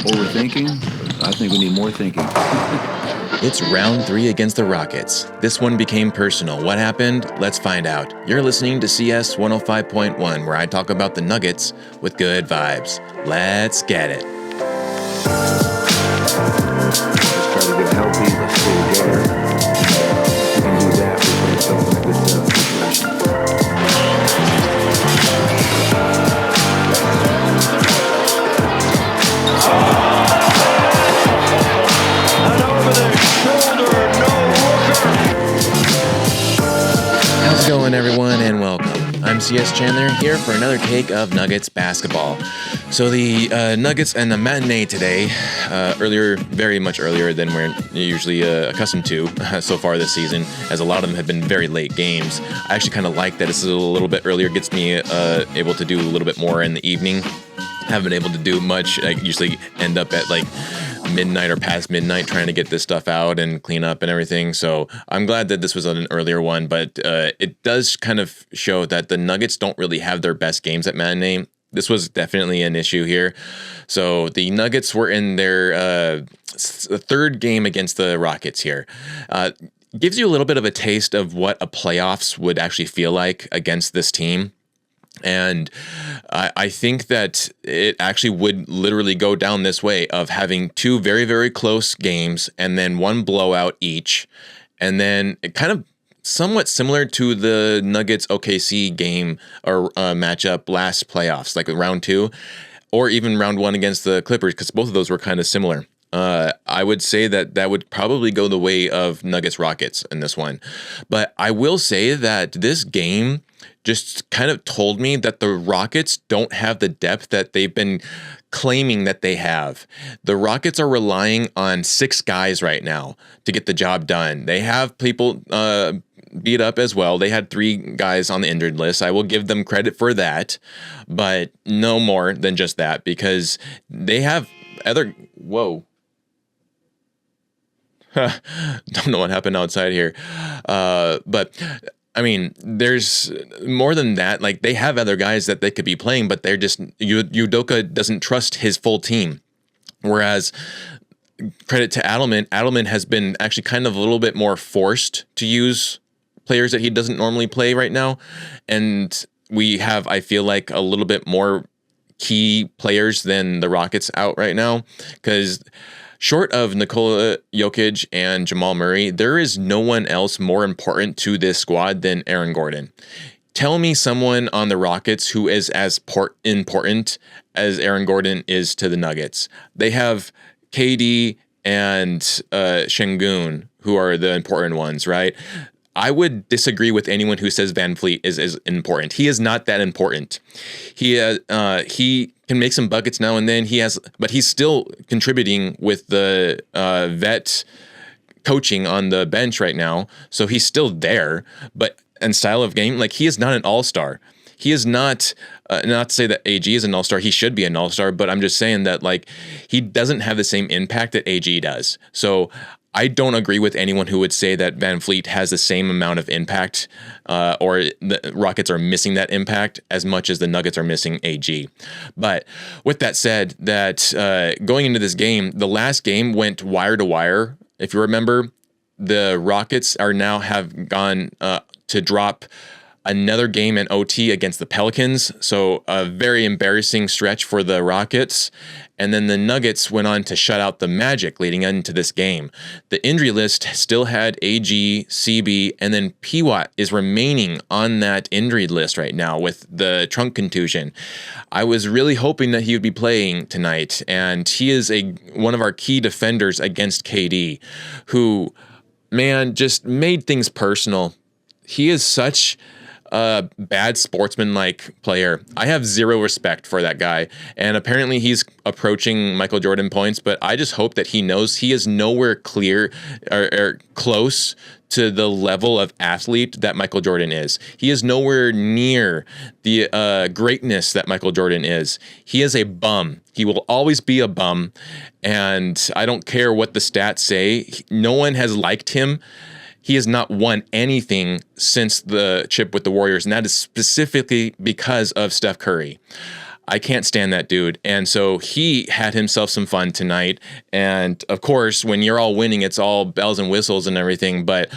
overthinking. I think we need more thinking. It's round 3 against the Rockets. This one became personal. What happened? Let's find out. You're listening to CS 105.1, where I talk about the Nuggets with good vibes. Let's get it. Let's try to get healthy. Let's stay together. If we can do that, we put ourselves in a good situation. And over the shoulder, no looker. How's it going, everyone, and welcome. I'm CS Chandler here for another take of Nuggets basketball. So the Nuggets and the matinee today, earlier, very much earlier than we're usually accustomed to so far this season, as a lot of them have been very late games. I actually kind of like that it's a little bit earlier, gets me able to do a little bit more in the evening. Haven't been able to do much. I usually end up at like midnight or past midnight trying to get this stuff out and clean up and everything. So I'm glad that this was an earlier one, but it does kind of show that the Nuggets don't really have their best games at matinee. This was definitely an issue here. So the Nuggets were in their third game against the Rockets here. Gives you a little bit of a taste of what a playoffs would actually feel like against this team. And I think that it actually would literally go down this way of having two very, very close games and then one blowout each. And then it kind of somewhat similar to the Nuggets OKC game or matchup last playoffs, like round 2 or even round 1 against the Clippers, because both of those were kind of similar. I would say that would probably go the way of Nuggets Rockets in this one. But I will say that this game just kind of told me that the Rockets don't have the depth that they've been claiming that they have. The Rockets are relying on 6 guys right now to get the job done. They have people beat up as well. They had 3 guys on the injured list. I will give them credit for that, but no more than just that, because they have other... Whoa. Don't know what happened outside here. But I mean, there's more than that. Like, they have other guys that they could be playing, but they're just, Udoka doesn't trust his full team. Whereas, credit to Adelman, Adelman has been actually kind of a little bit more forced to use players that he doesn't normally play right now. And we have, I feel like, a little bit more key players than the Rockets out right now. Because short of Nikola Jokic and Jamal Murray, there is no one else more important to this squad than Aaron Gordon. Tell me someone on the Rockets who is as important as Aaron Gordon is to the Nuggets. They have KD and Şengün, who are the important ones, right? I would disagree with anyone who says Van Fleet is important. He is not that important. He can make some buckets now and then. But he's still contributing with the vet coaching on the bench right now. So he's still there. But in style of game, like, he is not an all-star. He is not to say that AG is an all-star. He should be an all-star. But I'm just saying that, like, he doesn't have the same impact that AG does. So I don't agree with anyone who would say that Van Fleet has the same amount of impact or the Rockets are missing that impact as much as the Nuggets are missing AG. But with that said, that going into this game, the last game went wire to wire. If you remember, the Rockets are now have gone to drop another game in OT against the Pelicans. So a very embarrassing stretch for the Rockets. And then the Nuggets went on to shut out the Magic leading into this game. The injury list still had AG, CB, and then Peyton is remaining on that injury list right now with the trunk contusion. I was really hoping that he would be playing tonight, and he is one of our key defenders against KD, who, man, just made things personal. He is such a bad sportsman-like player. I have zero respect for that guy, and apparently he's approaching Michael Jordan points, but I just hope that he knows he is nowhere clear or close to the level of athlete that Michael Jordan is. He is nowhere near the greatness that Michael Jordan is. He is a bum. He will always be a bum, and I don't care what the stats say. No one has liked him. He has not won anything since the chip with the Warriors, and that is specifically because of Steph Curry. I can't stand that dude. And so he had himself some fun tonight. And of course, when you're all winning, it's all bells and whistles and everything. But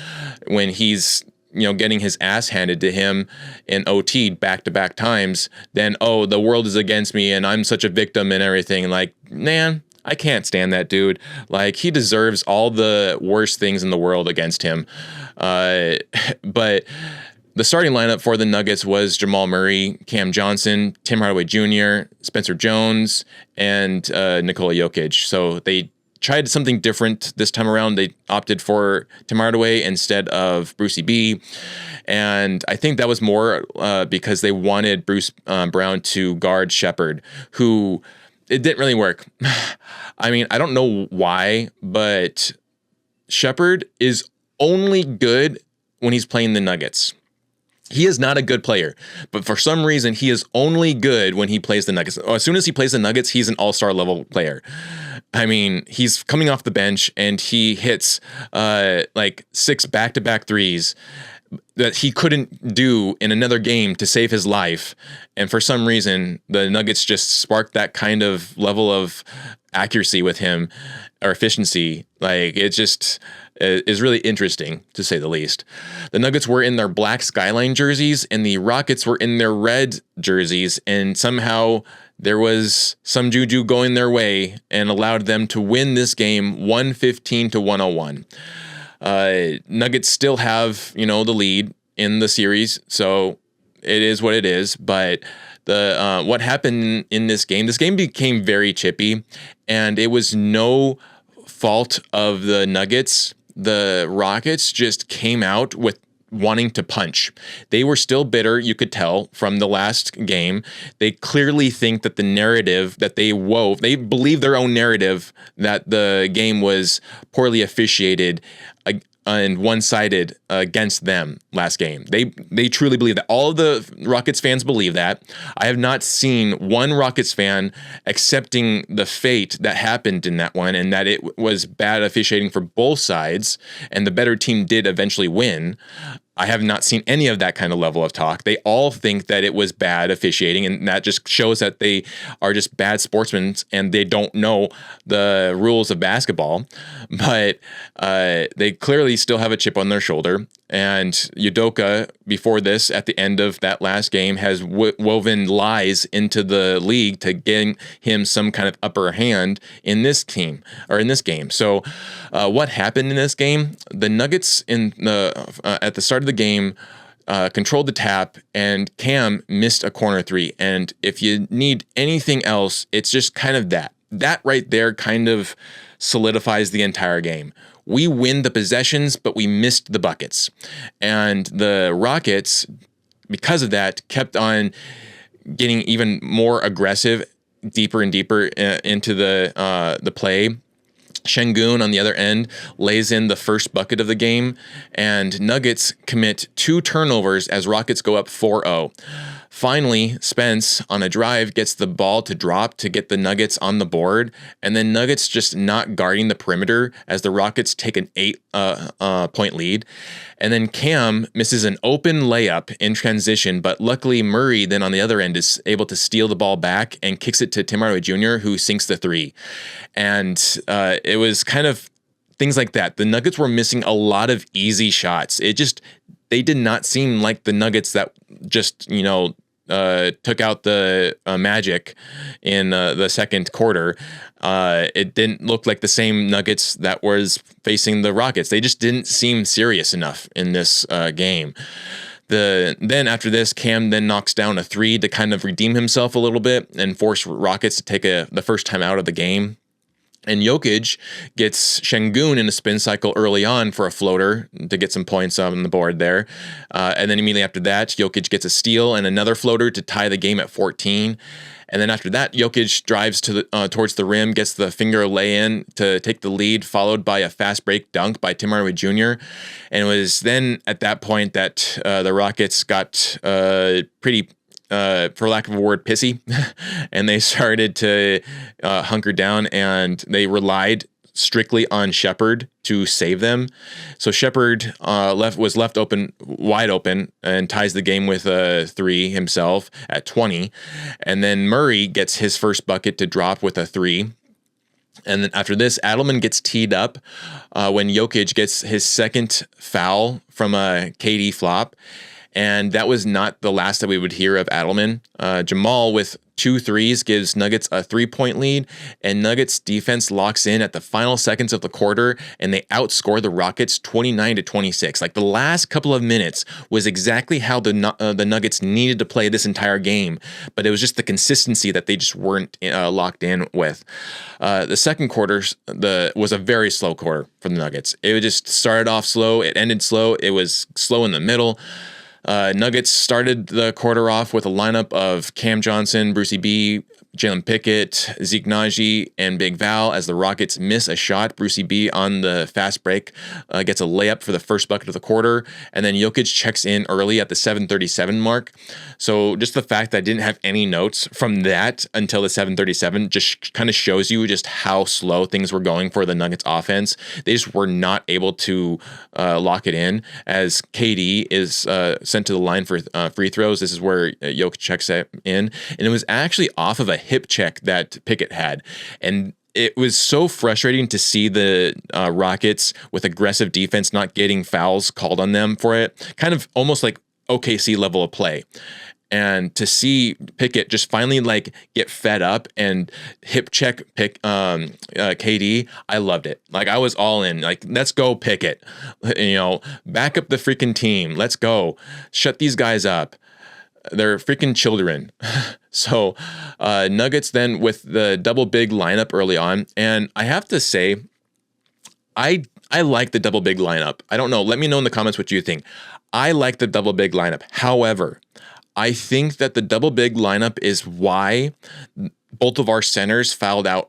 when he's, getting his ass handed to him in OT back-to-back times, then, oh, the world is against me and I'm such a victim and everything. Like, man, I can't stand that dude. Like, he deserves all the worst things in the world against him. But the starting lineup for the Nuggets was Jamal Murray, Cam Johnson, Tim Hardaway Jr., Spencer Jones, and Nikola Jokic. So they tried something different this time around. They opted for Tim Hardaway instead of Brucey B. And I think that was more because they wanted Bruce Braun to guard Shepherd, who it didn't really work. I mean, I don't know why, but Shepherd is only good when he's playing the Nuggets. He is not a good player, but for some reason, he is only good when he plays the Nuggets. As soon as he plays the Nuggets, he's an all-star level player. I mean, he's coming off the bench and he hits like 6 back-to-back threes that he couldn't do in another game to save his life. And for some reason, the Nuggets just sparked that kind of level of accuracy with him, or efficiency. Like, it just is really interesting, to say the least. The Nuggets were in their Black Skyline jerseys and the Rockets were in their red jerseys, and somehow there was some juju going their way and allowed them to win this game 115-101. Nuggets still have, the lead in the series, so it is what it is. But the what happened in this game became very chippy, and it was no fault of the Nuggets. The Rockets just came out with wanting to punch. They were still bitter, you could tell from the last game. They clearly think that the narrative that they believe their own narrative that the game was poorly officiated and one-sided against them last game. They truly believe that. All of the Rockets fans believe that. I have not seen one Rockets fan accepting the fate that happened in that one, and that it was bad officiating for both sides, and the better team did eventually win. I have not seen any of that kind of level of talk. They all think that it was bad officiating, and that just shows that they are just bad sportsmen and they don't know the rules of basketball. But they clearly still have a chip on their shoulder. And Udoka, before this, at the end of that last game, has woven lies into the league to gain him some kind of upper hand in this game. So what happened in this game? The Nuggets at the start of the game controlled the tap, and Cam missed a corner three. And if you need anything else, it's just kind of that. That right there kind of solidifies the entire game. We win the possessions, but we missed the buckets. And the Rockets, because of that, kept on getting even more aggressive, deeper and deeper into the play. Şengün on the other end lays in the first bucket of the game, and Nuggets commit 2 turnovers as Rockets go up 4-0. Finally, Spence on a drive gets the ball to drop to get the Nuggets on the board, and then Nuggets just not guarding the perimeter as the Rockets take an 8-point lead. And then Cam misses an open layup in transition, but luckily Murray then on the other end is able to steal the ball back and kicks it to Tim Hardaway Jr., who sinks the 3. And it was kind of things like that. The Nuggets were missing a lot of easy shots. They did not seem like the Nuggets that just, took out the Magic in the second quarter. It didn't look like the same Nuggets that was facing the Rockets. They just didn't seem serious enough in this game. Then after this, Cam then knocks down a 3 to kind of redeem himself a little bit and force Rockets to take the first time out of the game. And Jokic gets Şengün in a spin cycle early on for a floater to get some points on the board there. And then immediately after that, Jokic gets a steal and another floater to tie the game at 14. And then after that, Jokic drives towards the rim, gets the finger lay-in to take the lead, followed by a fast break dunk by Tim Hardaway Jr. And it was then at that point that the Rockets got pretty for lack of a word, pissy, and they started to hunker down, and they relied strictly on Shepherd to save them. So Shepherd was left wide open, and ties the game with a 3 himself at 20. And then Murray gets his first bucket to drop with a 3. And then after this, Adelman gets teed up when Jokic gets his second foul from a KD flop. And that was not the last that we would hear of Adelman. Jamal with 2 threes gives Nuggets a 3-point lead, and Nuggets defense locks in at the final seconds of the quarter, and they outscore the Rockets 29-26. Like, the last couple of minutes was exactly how the Nuggets needed to play this entire game, but it was just the consistency that they just weren't locked in with. The second quarter was a very slow quarter for the Nuggets. It just started off slow, it ended slow, it was slow in the middle. Nuggets started the quarter off with a lineup of Cam Johnson, Brucey B, Jalen Pickett, Zeke Naji, and Big Val. As the Rockets miss a shot, Brucey B on the fast break gets a layup for the first bucket of the quarter, and then Jokic checks in early at the 7:37 mark. So just the fact that I didn't have any notes from that until the 7:37 just kind of shows you just how slow things were going for the Nuggets offense. They just were not able to lock it in, as KD is sent to the line for free throws. This is where Jokic checks in, and it was actually off of a hip check that Pickett had. And it was so frustrating to see the Rockets with aggressive defense not getting fouls called on them for it, kind of almost like OKC level of play. And to see Pickett just finally like get fed up and hip check KD, I loved it. Like, I was all in. Like, let's go Pickett. Back up the freaking team. Let's go. Shut these guys up. They're freaking children. So Nuggets then with the double big lineup early on. And I have to say, I like the double big lineup. I don't know. Let me know in the comments what you think. I like the double big lineup. However, I think that the double big lineup is why both of our centers fouled out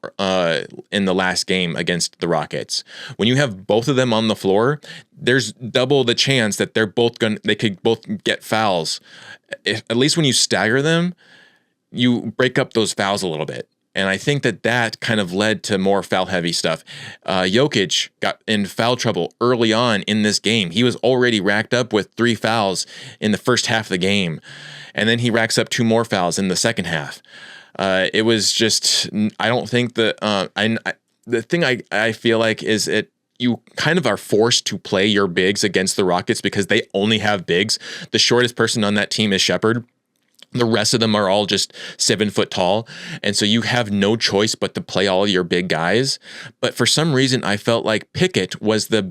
in the last game against the Rockets. When you have both of them on the floor, there's double the chance that they could both get fouls. At least when you stagger them, you break up those fouls a little bit. And I think that kind of led to more foul-heavy stuff. Jokic got in foul trouble early on in this game. He was already racked up with 3 fouls in the first half of the game. And then he racks up 2 more fouls in the second half. It was just, I don't think the thing I feel like is you kind of are forced to play your bigs against the Rockets because they only have bigs. The shortest person on that team is Shepherd. The rest of them are all just 7 foot tall. And so you have no choice but to play all of your big guys. But for some reason, I felt like Pickett was the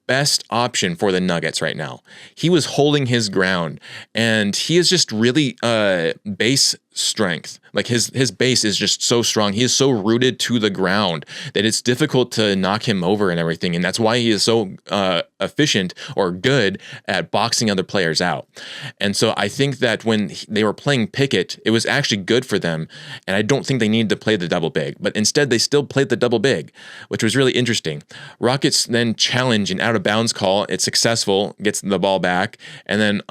best option for the Nuggets right now. He was holding his ground, and he is just really base strength. Like his base is just so strong. He is so rooted to the ground that it's difficult to knock him over and everything. And that's why he is so efficient or good at boxing other players out. And so I think that when they were playing Pickett, it was actually good for them. And I don't think they needed to play the double big, but instead they still played the double big, which was really interesting. Rockets then challenge an out of bounds call. It's successful, gets the ball back. And then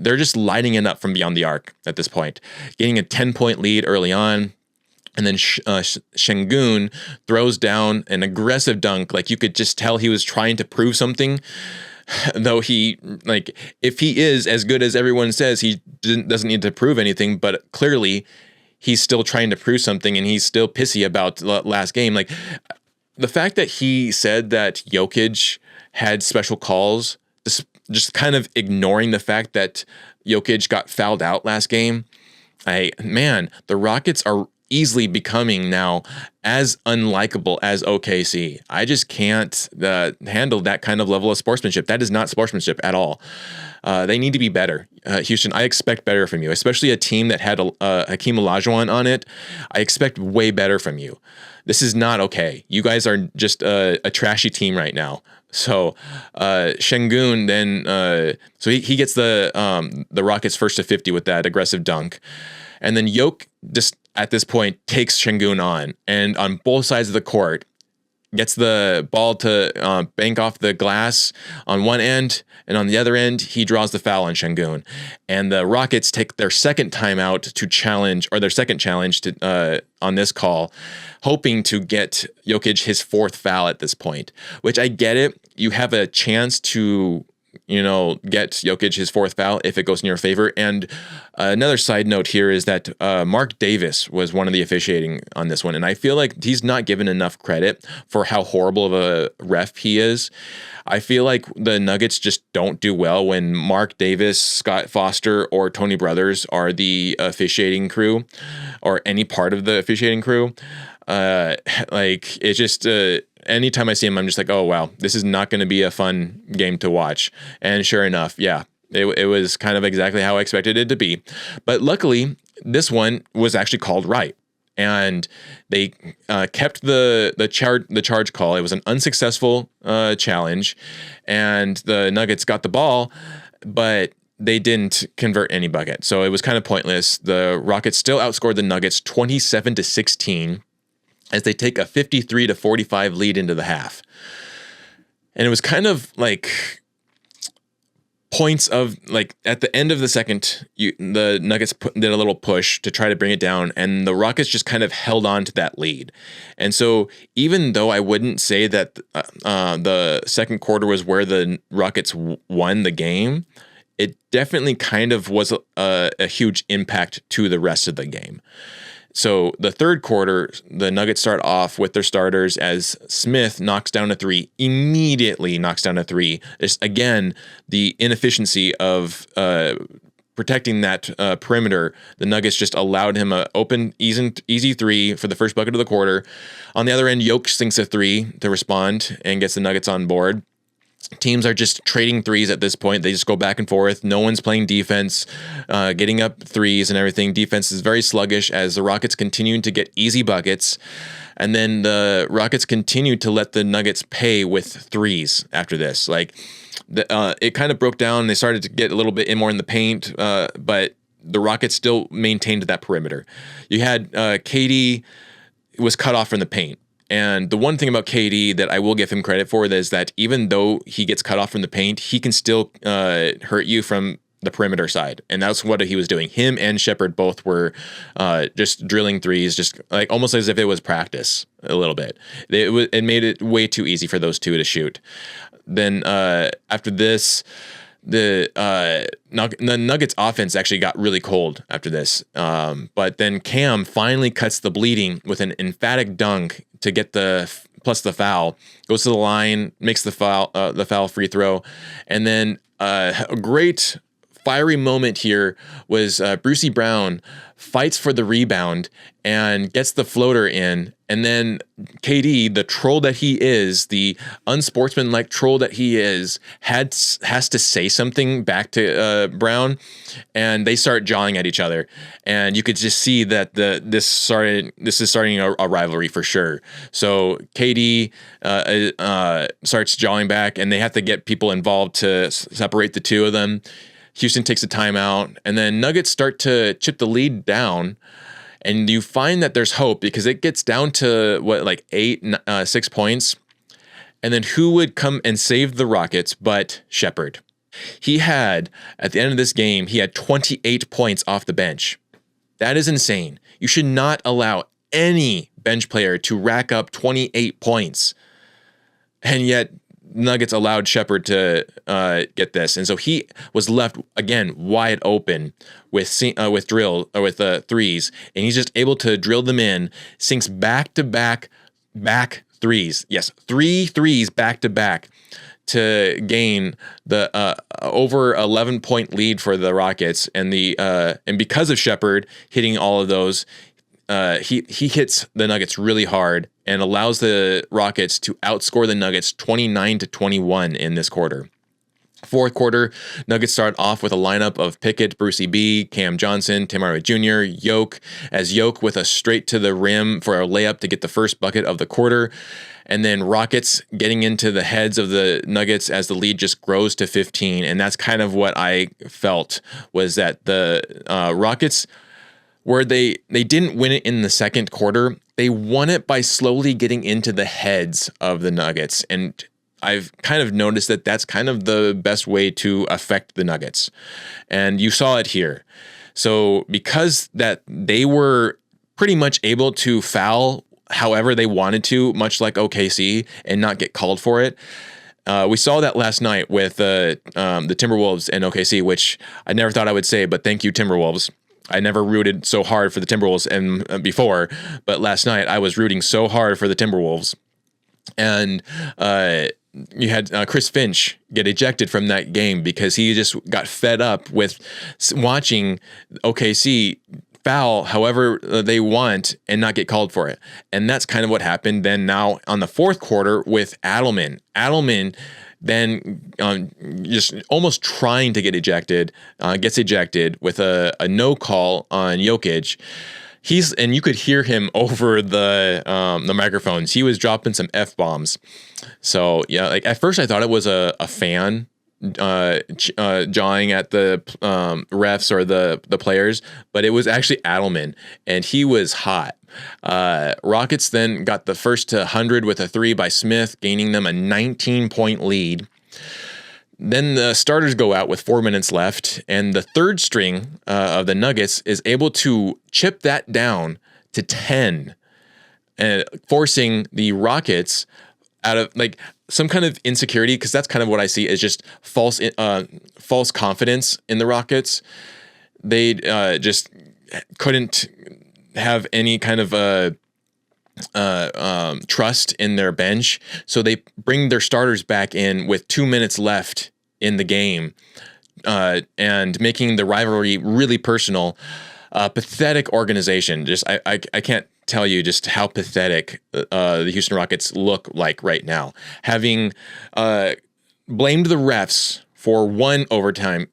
they're just lighting it up from beyond the arc at this point, getting a 10-point lead early on. And then Şengün throws down an aggressive dunk. Like, you could just tell he was trying to prove something. Though if he is as good as everyone says, he doesn't need to prove anything. But clearly, he's still trying to prove something, and he's still pissy about last game. Like, the fact that he said that Jokic had special calls, just kind of ignoring the fact that Jokic got fouled out last game. The Rockets are easily becoming now as unlikable as OKC. I just can't handle that kind of level of sportsmanship. That is not sportsmanship at all. They need to be better. Houston, I expect better from you, especially a team that had Hakeem Olajuwon on it. I expect way better from you. This is not okay. You guys are just a trashy team right now. So Şengün then, so he gets the Rockets first to 50 with that aggressive dunk. And then Jokic just at this point takes Şengün on. And on both sides of the court, gets the ball to bank off the glass on one end, and on the other end, he draws the foul on Şengün. And the Rockets take their second timeout to challenge, or their second challenge to on this call, hoping to get Jokic his fourth foul at this point, which I get it. You have a chance to, get Jokic his fourth foul if it goes in your favor. And another side note here is that Mark Davis was one of the officiating on this one. And I feel like he's not given enough credit for how horrible of a ref he is. I feel like the Nuggets just don't do well when Mark Davis, Scott Foster, or Tony Brothers are the officiating crew, or any part of the officiating crew. It's just... anytime I see him, I'm just like, oh, wow, this is not going to be a fun game to watch. And sure enough, yeah, it was kind of exactly how I expected it to be. But luckily, this one was actually called right. And they kept the charge call. It was an unsuccessful challenge. And the Nuggets got the ball, but they didn't convert any bucket. So it was kind of pointless. The Rockets still outscored the Nuggets 27-16. As they take a 53-45 lead into the half. And it was kind of like points of, like, at the end of the second, the Nuggets did a little push to try to bring it down, and the Rockets just kind of held on to that lead. And so even though I wouldn't say that the second quarter was where the Rockets won the game, it definitely kind of was a huge impact to the rest of the game. So the third quarter, the Nuggets start off with their starters as Smith knocks down a three, immediately knocks down a three. Just, again, the inefficiency of protecting that perimeter. The Nuggets just allowed him an open, easy three for the first bucket of the quarter. On the other end, Jokic sinks a three to respond and gets the Nuggets on board. Teams are just trading threes at this point. They just go back and forth. No one's playing defense, getting up threes and everything. Defense is very sluggish as the Rockets continue to get easy buckets. And then the Rockets continue to let the Nuggets pay with threes after this. It kind of broke down. They started to get a little bit more in the paint, but the Rockets still maintained that perimeter. You had KD was cut off from the paint. And the one thing about KD that I will give him credit for is that even though he gets cut off from the paint, he can still hurt you from the perimeter side. And that's what he was doing. Him and Shepherd both were just drilling threes, just like almost as if it was practice a little bit. It made it way too easy for those two to shoot. Then after this, the Nuggets offense actually got really cold after this. But then Cam finally cuts the bleeding with an emphatic dunk to get plus the foul, goes to the line, makes the foul free throw. And then a great fiery moment here was Brucey Braun fights for the rebound and gets the floater in. And then KD, the troll that he is, the unsportsmanlike troll that he is, has to say something back to Braun, and they start jawing at each other. And you could just see that this is starting a rivalry for sure. So KD starts jawing back, and they have to get people involved to separate the two of them. Houston takes a timeout, and then Nuggets start to chip the lead down. And you find that there's hope because it gets down to 6 points. And then who would come and save the Rockets but Shepherd? He had, at the end of this game, he had 28 points off the bench. That is insane. You should not allow any bench player to rack up 28 points. And yet Nuggets allowed Shepherd to get this, and so he was left again wide open with threes, and he's just able to drill them in. Sinks back threes, yes, 3 threes back to back to gain the over 11-point lead for the Rockets, and and because of Shepherd hitting all of those. He hits the Nuggets really hard and allows the Rockets to outscore the Nuggets 29-21 in this quarter. Fourth quarter, Nuggets start off with a lineup of Pickett, Brucey B, Cam Johnson, Hardaway Jr., Jokic with a straight to the rim for a layup to get the first bucket of the quarter. And then Rockets getting into the heads of the Nuggets as the lead just grows to 15. And that's kind of what I felt was that the Rockets, where they didn't win it in the second quarter, they won it by slowly getting into the heads of the Nuggets. And I've kind of noticed that that's kind of the best way to affect the Nuggets. And you saw it here. So because that they were pretty much able to foul however they wanted to, much like OKC, and not get called for it. We saw that last night with the Timberwolves and OKC, which I never thought I would say, but thank you, Timberwolves. I never rooted so hard for the Timberwolves and before, but last night I was rooting so hard for the Timberwolves. And you had Chris Finch get ejected from that game because he just got fed up with watching OKC foul however they want and not get called for it. And that's kind of what happened then now on the fourth quarter with Adelman. Adelman then just almost trying to get ejected, gets ejected with a no call on Jokic. And you could hear him over the microphones. He was dropping some F-bombs. So yeah, like at first I thought it was a fan jawing at the refs or the players, but it was actually Adelman, and he was hot. Rockets then got the first to 100 with a 3 by Smith, gaining them a 19-point lead. Then the starters go out with 4 minutes left, and the third string of the Nuggets is able to chip that down to 10, and forcing the Rockets out of like some kind of insecurity, because that's kind of what I see as just false confidence in the Rockets. They just couldn't have any kind of trust in their bench, so they bring their starters back in with 2 minutes left in the game, and making the rivalry really personal. Pathetic organization. Just I can't tell you just how pathetic the Houston Rockets look like right now, having blamed the refs for one overtime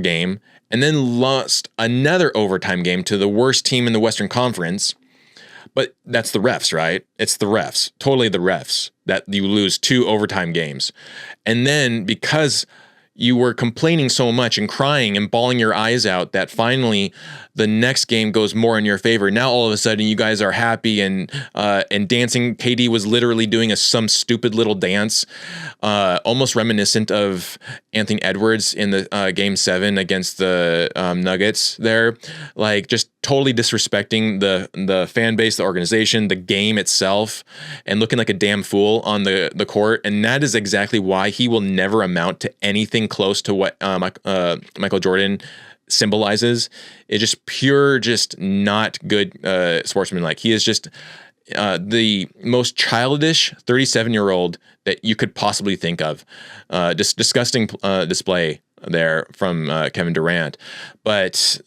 game and then lost another overtime game to the worst team in the Western Conference. But that's the refs, right? It's the refs, totally the refs, that you lose 2 overtime games. And then because you were complaining so much and crying and bawling your eyes out that finally the next game goes more in your favor. Now all of a sudden you guys are happy and dancing. KD was literally doing some stupid little dance, almost reminiscent of Anthony Edwards in the Game 7 against the Nuggets there. Like just totally disrespecting the fan base, the organization, the game itself, and looking like a damn fool on the court. And that is exactly why he will never amount to anything close to what Michael Jordan symbolizes. It's just pure, just not good sportsmanlike. He is just the most childish 37-year-old that you could possibly think of. Just disgusting display there from Kevin Durant. But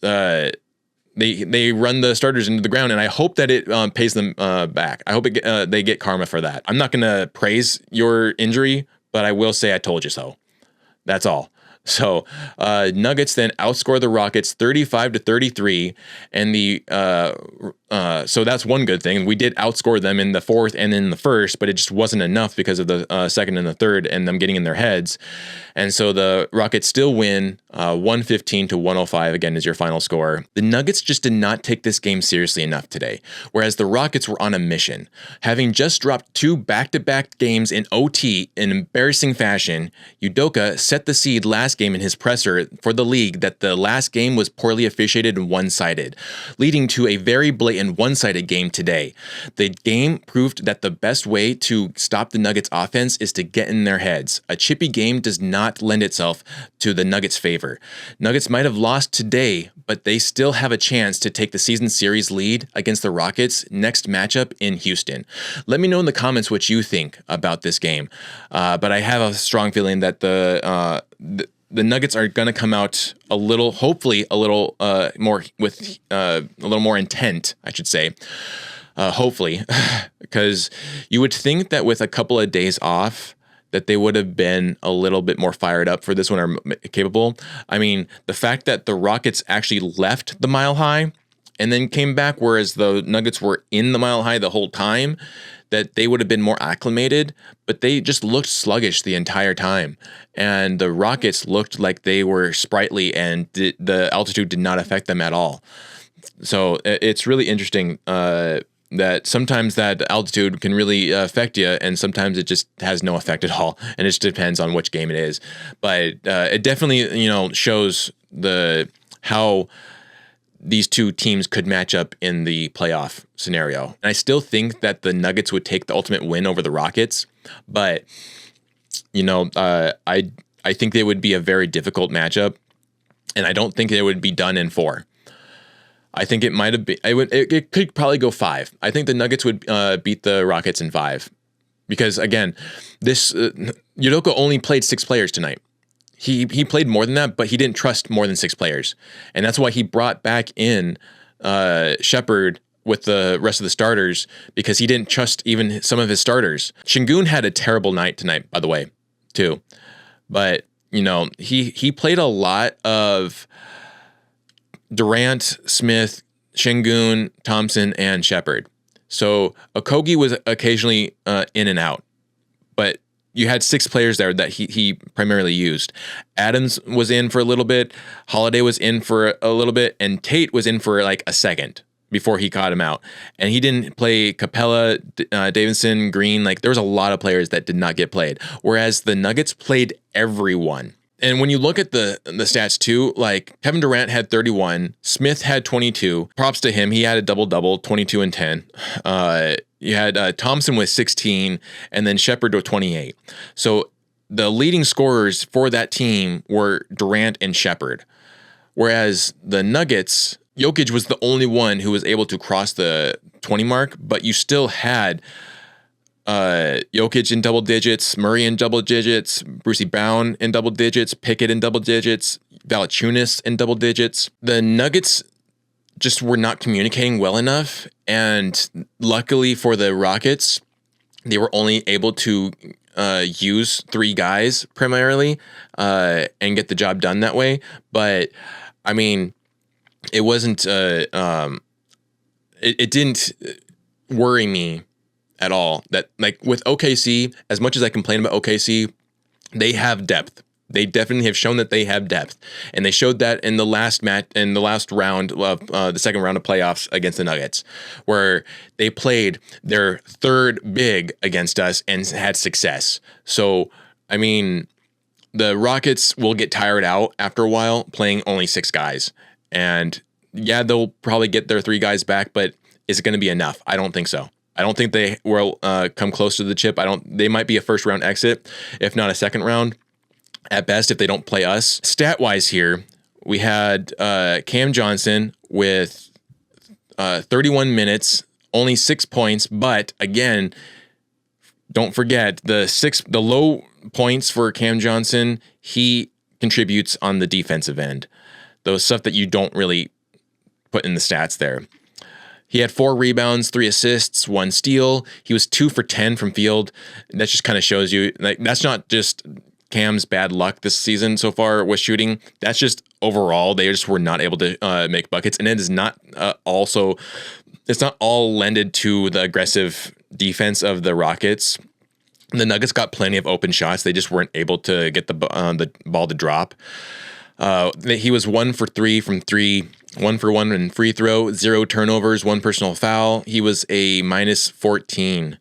they run the starters into the ground, and I hope that it pays them back. I hope they get karma for that. I'm not going to praise your injury, but I will say I told you so. That's all. So Nuggets then outscore the Rockets 35-33, and so that's one good thing. We did outscore them in the fourth and in the first, but it just wasn't enough because of the second and the third and them getting in their heads. And so the Rockets still win 115-105, again, is your final score. The Nuggets just did not take this game seriously enough today, whereas the Rockets were on a mission. Having just dropped 2 back-to-back games in OT in embarrassing fashion, Udoka set the seed last game in his presser for the league that the last game was poorly officiated and one-sided, leading to a very blatant one-sided game today. The game proved that the best way to stop the Nuggets offense is to get in their heads. A chippy game does not lend itself to the Nuggets' favor. Nuggets might have lost today, but they still have a chance to take the season series lead against the Rockets next matchup in Houston. Let me know in the comments what you think about this game. But I have a strong feeling that the Nuggets are going to come out hopefully a little more with a little more intent, I should say. Hopefully, because you would think that with a couple of days off, that they would have been a little bit more fired up for this one or capable. I mean, the fact that the Rockets actually left the Mile High and then came back, whereas the Nuggets were in the Mile High the whole time, that they would have been more acclimated, but they just looked sluggish the entire time. And the Rockets looked like they were sprightly, and the altitude did not affect them at all. So it's really interesting that sometimes that altitude can really affect you, and sometimes it just has no effect at all, and it just depends on which game it is. But it definitely, shows how these two teams could match up in the playoff scenario. And I still think that the Nuggets would take the ultimate win over the Rockets, but I think they would be a very difficult matchup, and I don't think it would be done in 4. I think it might have been. It could probably go 5. I think the Nuggets would beat the Rockets in 5, because again, this Udoka only played 6 players tonight. He played more than that, but he didn't trust more than 6 players, and that's why he brought back in Shepherd with the rest of the starters, because he didn't trust even some of his starters. Şengün had a terrible night tonight, by the way, too. But he played a lot of Durant, Smith, Şengün, Thompson, and Shepherd. So Okogie was occasionally in and out, but you had 6 players there that he primarily used. Adams was in for a little bit, Holiday was in for a little bit, and Tate was in for like a second before he caught him out. And he didn't play Capella, Davidson, Green. Like, there was a lot of players that did not get played, whereas the Nuggets played everyone. And when you look at the stats too, like Kevin Durant had 31, Smith had 22. Props to him. He had a double-double, 22 and 10. You had Thompson with 16, and then Shepherd with 28. So the leading scorers for that team were Durant and Shepherd. Whereas the Nuggets, Jokic was the only one who was able to cross the 20 mark, but you still had Jokic in double digits, Murray in double digits, Brucey Brown in double digits, Pickett in double digits, Valanciunas in double digits. The Nuggets just were not communicating well enough, and luckily for the Rockets, they were only able to use 3 guys primarily and get the job done that way. But I mean, it wasn't. It didn't worry me at all that, like, with OKC, as much as I complain about OKC, they have depth. They definitely have shown that they have depth, and they showed that in the last round of the second round of playoffs against the Nuggets, where they played their 3rd big against us and had success. So, I mean, the Rockets will get tired out after a while playing only 6 guys, and yeah, they'll probably get their 3 guys back, but is it going to be enough? I don't think so. I don't think they will come close to the chip. They might be a first round exit, if not a second round at best, if they don't play us. Stat wise here, we had Cam Johnson with 31 minutes, only 6 points. But again, don't forget the low points for Cam Johnson. He contributes on the defensive end, those stuff that you don't really put in the stats there. He had 4 rebounds, 3 assists, 1 steal. He was 2 for 10 from field. That just kind of shows you, like, that's not just Cam's bad luck this season so far with shooting. That's just overall, they just were not able to make buckets. And it is not it's not all lended to the aggressive defense of the Rockets. The Nuggets got plenty of open shots. They just weren't able to get the ball to drop. He was 1 for 3 from 3, 1 for 1 in free throw, 0 turnovers, 1 personal foul. He was a minus 14.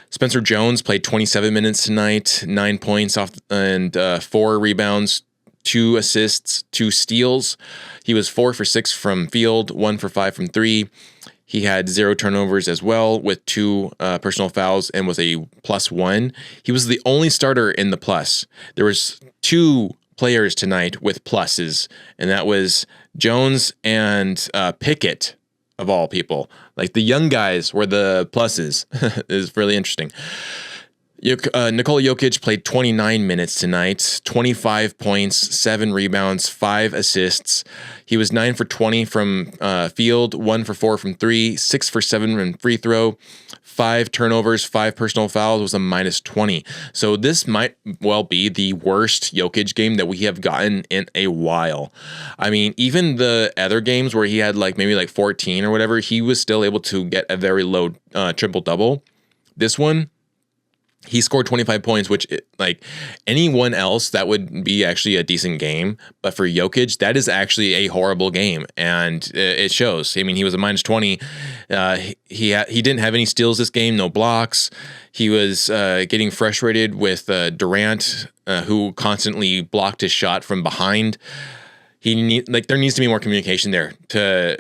Spencer Jones played 27 minutes tonight, 9 points off and 4 rebounds, 2 assists, 2 steals. He was 4 for 6 from field, 1 for 5 from 3. He had 0 turnovers as well with 2 personal fouls and was a +1. He was the only starter in the plus. There was 2 players tonight with pluses, and that was Jones and Pickett, of all people. Like, the young guys were the pluses. It's really interesting. Nikola Jokic played 29 minutes tonight, 25 points, 7 rebounds, 5 assists. He was 9 for 20 from field, 1 for 4 from 3, 6 for 7 from free throw, 5 turnovers, 5 personal fouls, was a minus 20. So this might well be the worst Jokic game that we have gotten in a while. I mean, even the other games where he had maybe 14 or whatever, he was still able to get a very low triple-double. This one, He scored 25 points, which like anyone else that would be actually a decent game, but for Jokic that is actually a horrible game, and it shows. I mean, he was a minus 20. He didn't have any steals this game, no blocks. He was getting frustrated with Durant, who constantly blocked his shot from behind. There needs to be more communication there to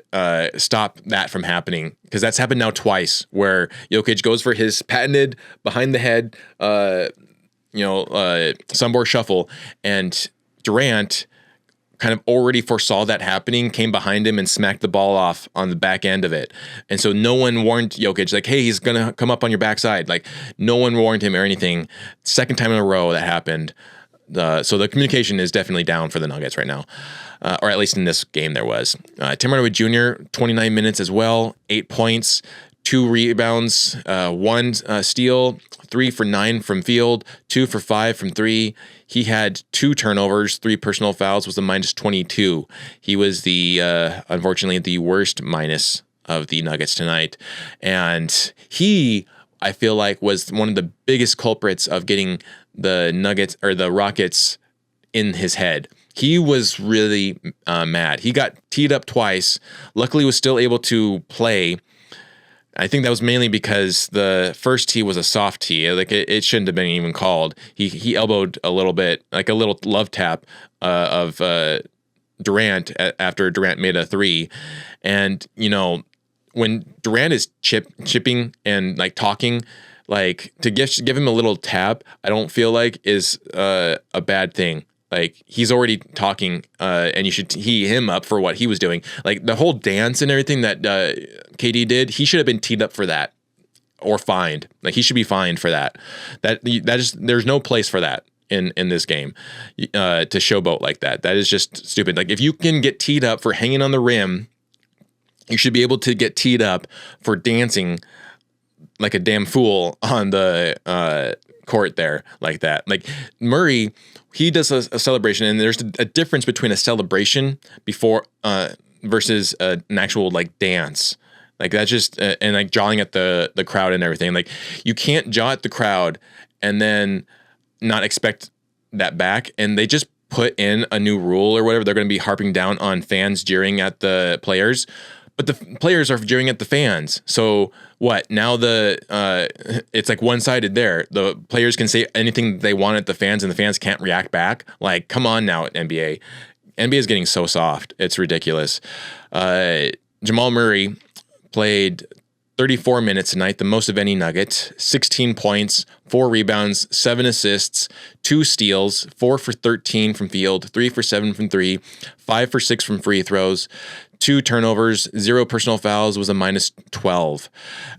stop that from happening, because that's happened now twice where Jokic goes for his patented behind the head, sunboard shuffle, and Durant kind of already foresaw that happening, came behind him and smacked the ball off on the back end of it. And so no one warned Jokic, like, hey, he's going to come up on your backside. Like, no one warned him or anything. Second time in a row that happened. So the communication is definitely down for the Nuggets right now. Or at least in this game there was. Tim Hardaway Jr., 29 minutes as well, 8 points, 2 rebounds, 1 steal, 3 for 9 from field, 2 for 5 from 3. He had 2 turnovers, 3 personal fouls, was a minus 22. He was unfortunately, the worst minus of the Nuggets tonight. And he, I feel like, was one of the biggest culprits of getting the Nuggets or the Rockets in his head. He was really mad. He got teed up twice. Luckily, was still able to play. I think that was mainly because the first tee was a soft tee. Like it shouldn't have been even called. He elbowed a little bit, like a little love tap of Durant after Durant made a 3. And, when Durant is chipping and like talking, like to give him a little tap, I don't feel like is a bad thing. Like, he's already talking, and you should tee him up for what he was doing. Like, the whole dance and everything that KD did, he should have been teed up for that or fined. Like, he should be fined for that. There's no place for that in this game to showboat like that. That is just stupid. Like, if you can get teed up for hanging on the rim, you should be able to get teed up for dancing like a damn fool on the court there like that. Like, Murray, he does a celebration, and there's a difference between a celebration before versus an actual like dance. Like, that's just and like jawing at the crowd and everything. Like, you can't jaw at the crowd and then not expect that back. And they just put in a new rule or whatever. They're going to be harping down on fans jeering at the players. But the players are jeering at the fans. So what? Now it's like one-sided there. The players can say anything they want at the fans, and the fans can't react back. Like, come on now, NBA. NBA is getting so soft. It's ridiculous. Jamal Murray played 34 minutes tonight, the most of any Nugget. 16 points, 4 rebounds, 7 assists, 2 steals, 4 for 13 from field, 3 for 7 from 3, 5 for 6 from free throws. 2 turnovers, 0 personal fouls, was a minus 12.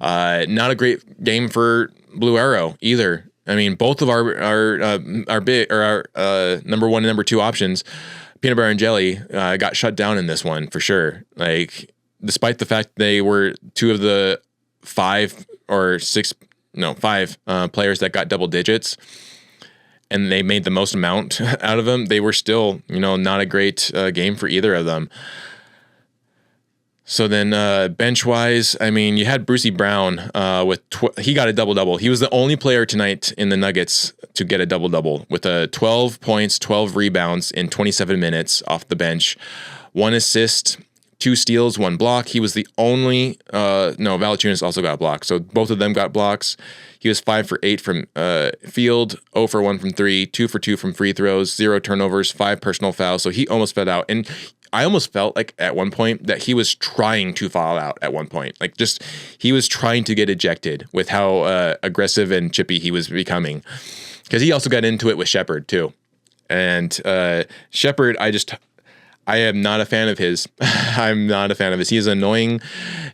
Not a great game for Blue Arrow either. I mean, both of our big or our number 1 and number 2 options, Peanut Butter and Jelly, got shut down in this one for sure. Like, despite the fact they were 2 of the 5 players that got double digits, and they made the most amount out of them, they were still, not a great game for either of them. So then bench-wise, I mean, you had Brucey Braun he got a double-double. He was the only player tonight in the Nuggets to get a double-double with 12 points, 12 rebounds in 27 minutes off the bench, 1 assist, 2 steals, 1 block. He was the only Valanciunas also got a block. So both of them got blocks. He was 5 for 8 from field, 0 for 1 from 3, 2 for 2 from free throws, 0 turnovers, 5 personal fouls. So he almost fell out. And I almost felt like at one point that he was trying to foul out at one point. Like, just he was trying to get ejected with how aggressive and chippy he was becoming. Because he also got into it with Shepherd too. And Shepherd, I am not a fan of his. I'm not a fan of his. He's annoying.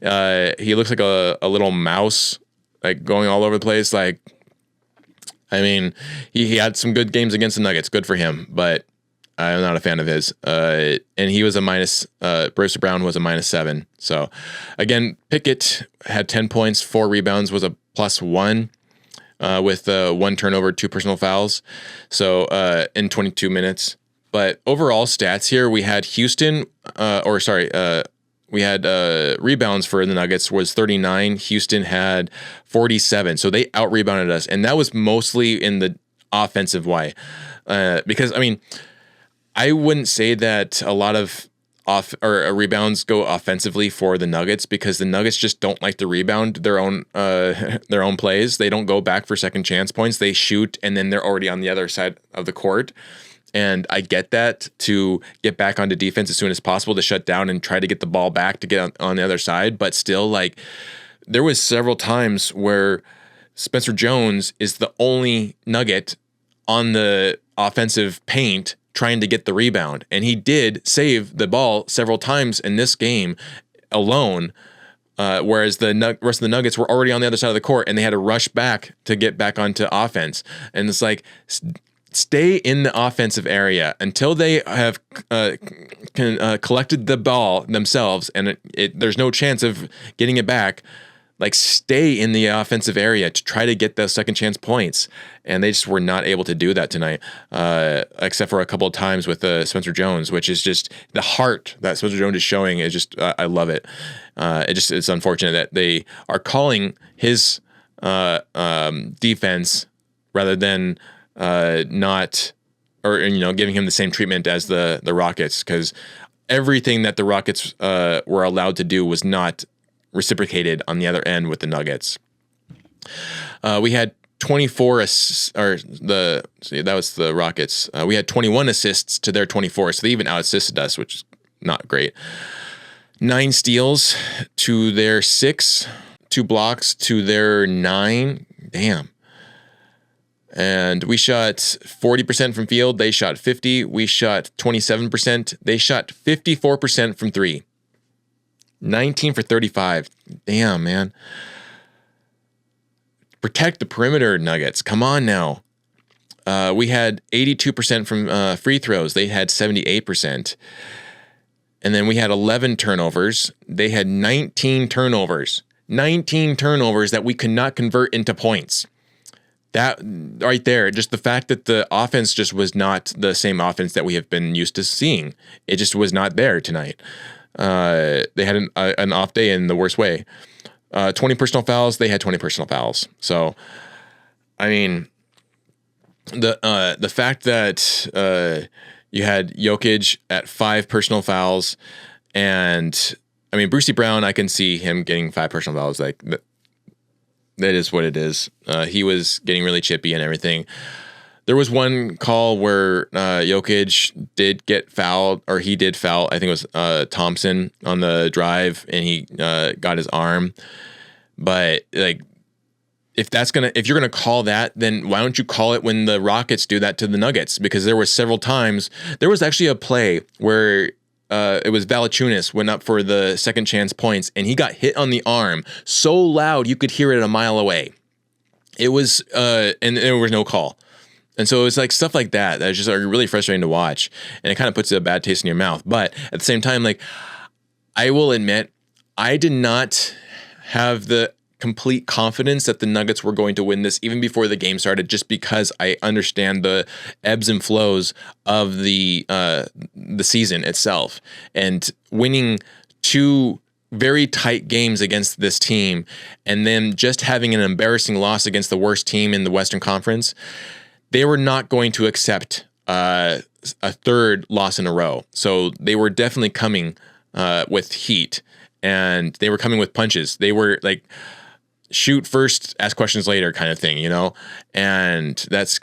He looks like a little mouse, like going all over the place. Like, I mean, he had some good games against the Nuggets. Good for him. But I'm not a fan of his. And he was a minus, Bruce Brown was a minus 7. So again, Pickett had 10 points, 4 rebounds, was a +1 with 1 turnover, 2 personal fouls. So in 22 minutes. But overall stats here, we had rebounds for the Nuggets was 39. Houston had 47. So they out rebounded us, and that was mostly in the offensive way. Because I mean, I wouldn't say that a lot of rebounds go offensively for the Nuggets, because the Nuggets just don't like to rebound their own plays. They don't go back for second chance points. They shoot, and then they're already on the other side of the court. And I get that, to get back onto defense as soon as possible, to shut down and try to get the ball back to get on the other side. But still, like, there was several times where Spencer Jones is the only Nugget on the offensive paint trying to get the rebound. And he did save the ball several times in this game alone, whereas the rest of the Nuggets were already on the other side of the court, and they had to rush back to get back onto offense. And it's like, stay in the offensive area until they have collected the ball themselves, and there's no chance of getting it back. Like, stay in the offensive area to try to get those second chance points. And they just were not able to do that tonight, except for a couple of times with Spencer Jones, which is just the heart that Spencer Jones is showing. Is just, I love it. It's unfortunate that they are calling his defense rather than not, or giving him the same treatment as the Rockets, because everything that the Rockets were allowed to do was not reciprocated on the other end with the Nuggets. We had 24 assists, that was the Rockets. We had 21 assists to their 24, so they even out-assisted us, which is not great. 9 steals to their 6, 2 blocks to their 9. Damn. And we shot 40% from field. They shot 50. We shot 27%. They shot 54% from 3. 19 for 35. Damn, man. Protect the perimeter, Nuggets. Come on now. We had 82% from free throws. They had 78%. And then we had 11 turnovers. They had 19 turnovers. 19 turnovers that we could not convert into points. That right there, just the fact that the offense just was not the same offense that we have been used to seeing. It just was not there tonight. They had an off day in the worst way. 20 personal fouls. They had 20 personal fouls. So, I mean, the fact that you had Jokic at 5 personal fouls, and I mean, Brucey Brown, I can see him getting 5 personal fouls. Like, that is what it is. He was getting really chippy and everything. There was one call where Jokic did get fouled, or he did foul. I think it was Thompson on the drive, and he got his arm. But like, if you're gonna call that, then why don't you call it when the Rockets do that to the Nuggets? Because there were several times. There was actually a play where it was Valanciunas went up for the second chance points, and he got hit on the arm so loud you could hear it a mile away. It was and there was no call. And so it's like stuff like that is just really frustrating to watch, and it kind of puts a bad taste in your mouth. But at the same time, like, I will admit, I did not have the complete confidence that the Nuggets were going to win this even before the game started, just because I understand the ebbs and flows of the season itself, and winning 2 very tight games against this team, and then just having an embarrassing loss against the worst team in the Western Conference. They were not going to accept a third loss in a row. So they were definitely coming with heat, and they were coming with punches. They were like, shoot first, ask questions later kind of thing, and that's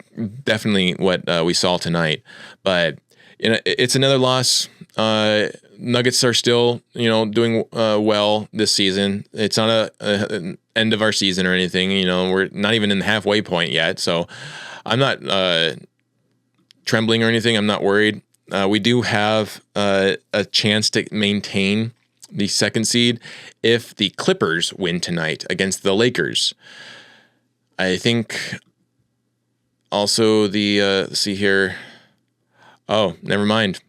definitely what we saw tonight. But it's another loss. Nuggets are still, doing well this season. It's not an end of our season or anything. We're not even in the halfway point yet. So I'm not trembling or anything. I'm not worried. We do have a chance to maintain the second seed if the Clippers win tonight against the Lakers. I think also let's see here. Oh, never mind.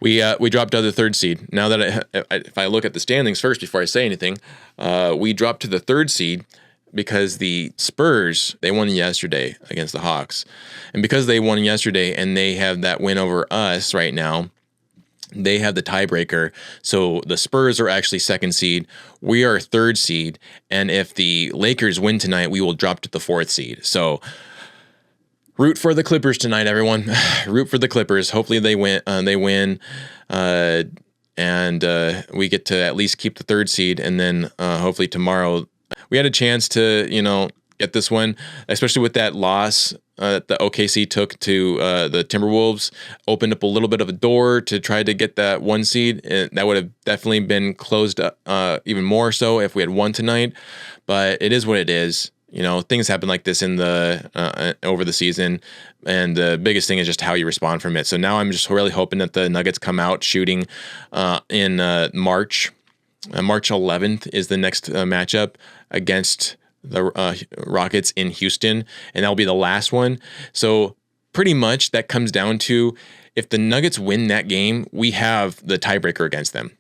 We dropped out of the third seed. Now that if I look at the standings first before I say anything, we dropped to the third seed because the Spurs, they won yesterday against the Hawks. And because they won yesterday and they have that win over us right now, They have the tiebreaker. So the Spurs are actually second seed. We are third seed. And if the Lakers win tonight, we will drop to the fourth seed. So root for the Clippers tonight, everyone. Root for the Clippers. Hopefully they win. And we get to at least keep the third seed. And then hopefully tomorrow we had a chance to, get this one, especially with that loss the OKC took to the Timberwolves, opened up a little bit of a door to try to get that one seed. And that would have definitely been closed even more so if we had won tonight. But it is what it is. Things happen like this in the over the season, and the biggest thing is just how you respond from it. So now I'm just really hoping that the Nuggets come out shooting in March. March 11th is the next matchup against the Rockets in Houston, and that'll be the last one. So pretty much that comes down to, if the Nuggets win that game, we have the tiebreaker against them.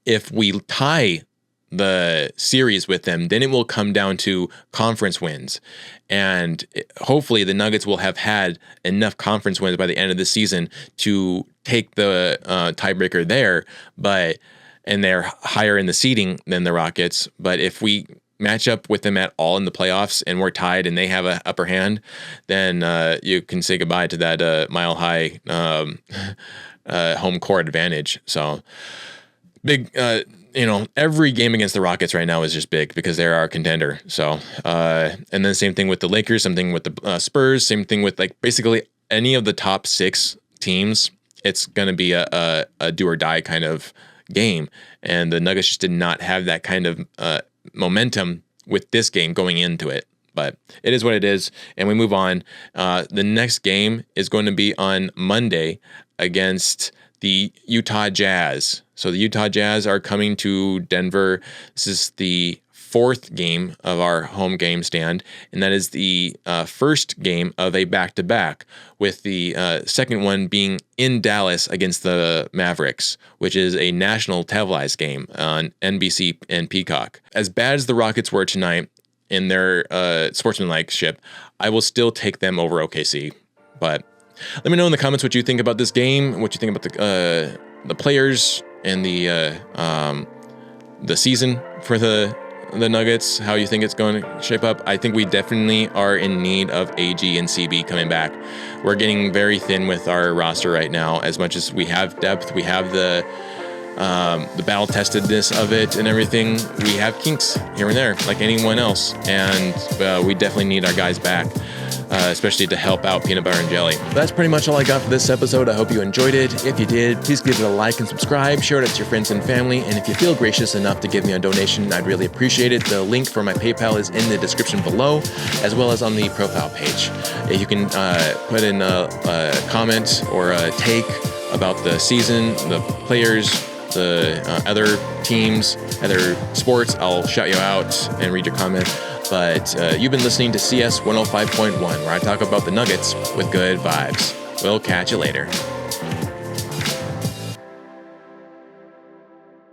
If we tie the series with them, then it will come down to conference wins, and hopefully the Nuggets will have had enough conference wins by the end of the season to take the tiebreaker there, and they're higher in the seeding than the Rockets. But if we match up with them at all in the playoffs and we're tied and they have an upper hand, then you can say goodbye to that mile high home court advantage. So big, every game against the Rockets right now is just big because they're our contender. So, and then same thing with the Lakers, same thing with the Spurs, same thing with basically any of the top 6 teams. It's going to be a do or die kind of game. And the Nuggets just did not have that kind of momentum with this game going into it. But it is what it is, and we move on. The next game is going to be on Monday against the Utah Jazz. So the Utah Jazz are coming to Denver. This is the 4th game of our home game stand, and that is the first game of a back-to-back, with the second one being in Dallas against the Mavericks, which is a national televised game on NBC and Peacock. As bad as the Rockets were tonight in their sportsmanlike-ship, I will still take them over OKC. But let me know in the comments what you think about this game, what you think about the players and the season for the Nuggets, how you think it's going to shape up. I think we definitely are in need of AG and CB coming back. We're getting very thin with our roster right now. As much as we have depth, we have the battle testedness of it and everything, we have kinks here and there like anyone else, and we definitely need our guys back. Especially to help out Peanut Butter and Jelly. That's pretty much all I got for this episode. I hope you enjoyed it. If you did, please give it a like and subscribe. Share it out to your friends and family. And if you feel gracious enough to give me a donation, I'd really appreciate it. The link for my PayPal is in the description below, as well as on the profile page. You can put in a comment or a take about the season, the players, the other teams, other sports. I'll shout you out and read your comment. But you've been listening to CS 105.1, where I talk about the Nuggets with good vibes. We'll catch you later.